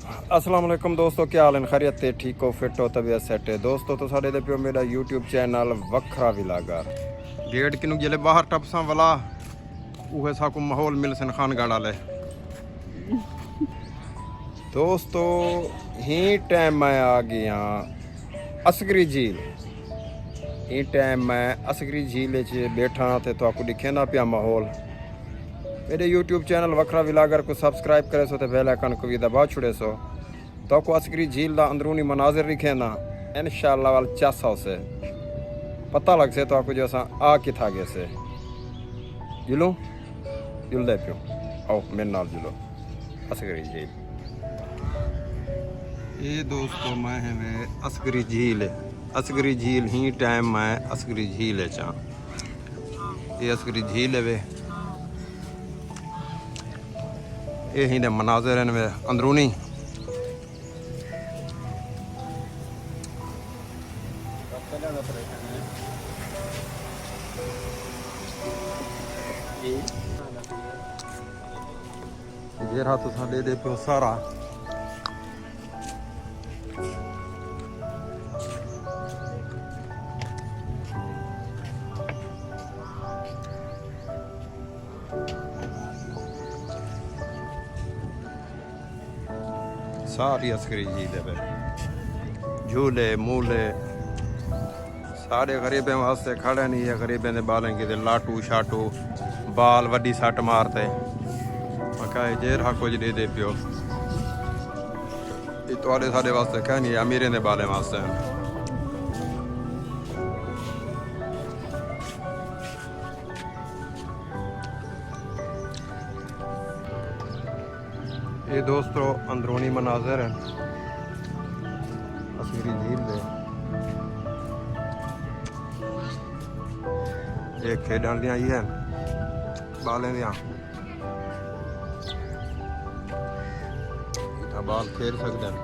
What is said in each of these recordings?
अस्सलाम वालेकुम दोस्तों, क्या हाल है? खैरियत है? ठीक हो, फिट हो, तबीयत सेट है दोस्तों। तो साढ़े पियो मेरा यूट्यूब चैनल वखरा विलागर गेट किनू जिले बाहर टपसा वाला उहे साकू माहौल मिल सन खानगढ़ वाले दोस्तों। ही टाइम मैं आ गया असगरी झील। ही टाइम मैं असगरी झील च बैठा तो आपको दिखे ना पिया माहौल। मेरे यूट्यूब चैनल वखरा विलागर को सब्सक्राइब करे सो तो बेल आइकन को भी दबा छुड़े सो तो को असगरी झील का अंदरूनी मनाजिर दिखे ना इंशाअल्लाह वाल 400 से पता लग से तो आपको जो आ किथा गए से जुलूं जुलदे पियो। आओ मेरे नाल जुलो असगरी झील। ये दोस्तों मैं है वे असगरी झील ही टाइम मैं असगरी झील है चा। ये असगरी झील है वे ये ही मनाजिर हैं वे अंदरूनी। जेरा तो साडे दे पियो सारा सारी असगरी झील है। झूले मूले सारे गरीबें वास्ते खड़े नहीं है। गरीबें दे बालें की लाटू शाटू बाल वड्डी सट मारते मकाए जेर हा कुछ दे पियो। ये तुहाडे साडे वास्ते कह नहीं अमीरें दे बालें वास्ते। ये दोस्तों अंदरूनी मनाजिर हैं असगरी झील दे। ये खेडन दियां ही हैं बालें दियां इतना बाल खेल सकते हैं।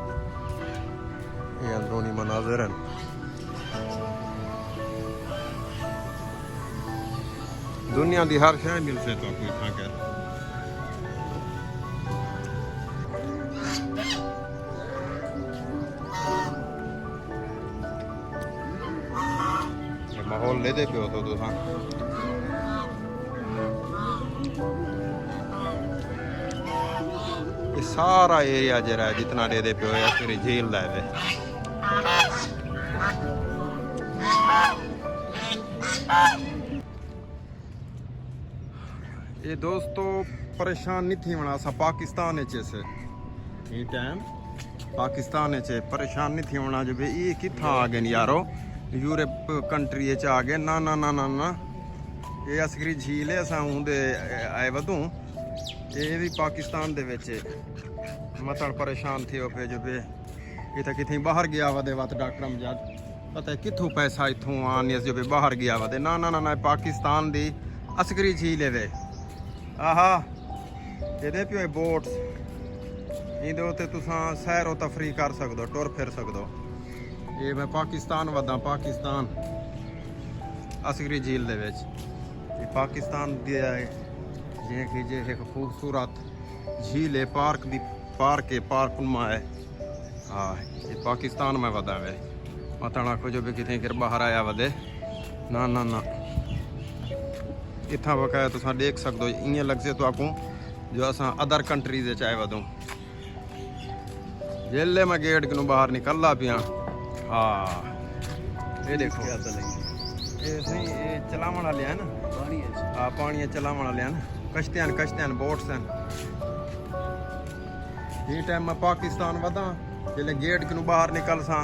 ये अंदरूनी मनाजिर हैं। दुनिया की हर शय मिल से तो कोई था कर माहौल ले दे पियो तो तुसा। ये सारा एरिया जरा है जितना दे दे पियो या फिर झील ला है। ये दोस्तों परेशान नहीं थी होना सा पाकिस्तान से ये टाइम पाकिस्तान च परेशान नहीं थी होना जो भाई ये कितना आ गए यारो यूरोप कंट्री आ गए। ना ना ना ना ना ये असगरी झील है असा उंदे आए वधू ये भी पाकिस्तान दे विच मतलब परेशान थे पे जो बे ये तो कितनी बाहर गया वा दे वत डॉक्टर अमजद पता है कितों पैसा इथों आने जो बे बाहर गया वा दे। ना ना ना ना पाकिस्तान दी असगरी झील है वे। आहा ये पियो बोट्स इहदे उत्ते तुसां सैरो तफरी कर सकदो टुर फिर सकदो। ये मैं पाकिस्तान वदा पाकिस्तान असगरी झील दे विच ये पाकिस्तान दी जिवें कि जे एक खूबसूरत झील है पार्क नुमा है। हाँ ये पाकिस्तान में वदा वे मतना को जो भी कितने फिर बाहर आया वदे। ना ना ना इतना बकाया तुसा देख सकते हो इं लग से तो आपको जो असा अदर कंट्रीज चाहे वदूँ जेले मैं गेट के बाहर निकलना पिया। हाँ ये देखो ये सही ये चलावन वाले हैं ना हाँ पानी चलावन वाले हैं कश्तियान बोट्स हैं। ये टाइम मैं पाकिस्तान वदा जिले गेट के बाहर निकल सा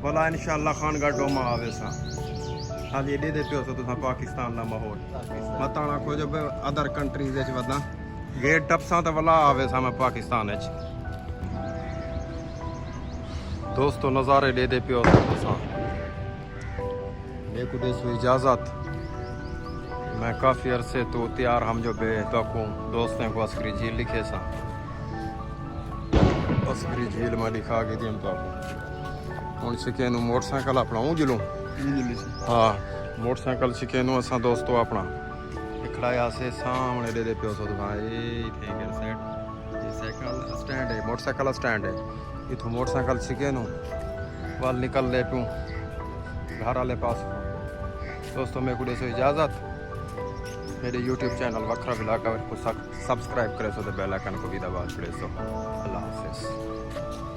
भला इंशाअल्लाह खानगढ़ डोमा आवे सा। हाँ जी दे पियो तो तुसा पाकिस्तान का माहौल बताना को जब अदर कंट्रीज वदा गेट टपसा तो भला आवे सा मैं पाकिस्तान। दोस्तों नज़ारे दे पियो तो मेरे को देसो इजाज़त। मैं काफ़ी अरसे तो तैयार हम जो बे तो दोस्तों को असगरी झील लिखे सा असगरी झील में लिखा के दी तो हूँ शिके मोटरसाइकिल अपना हूँ जुलूं। हाँ मोटरसाइकिल शिके असा दोस्तों अपना खड़ाया से सामने दे पियो सो ये साइकिल स्टैंड है, मोटरसाइकिल स्टैंड है। इथों मोटरसाइकिल छिके नु वाल निकल ले प्यूँ घर वाले पास। दोस्तों मेरे को सो इजाज़त। मेरे YouTube चैनल वखरा विला को सब्सक्राइब करे सो तो बेल आइकन को भी दबा छड़े सो। अल्लाह हाफिज़।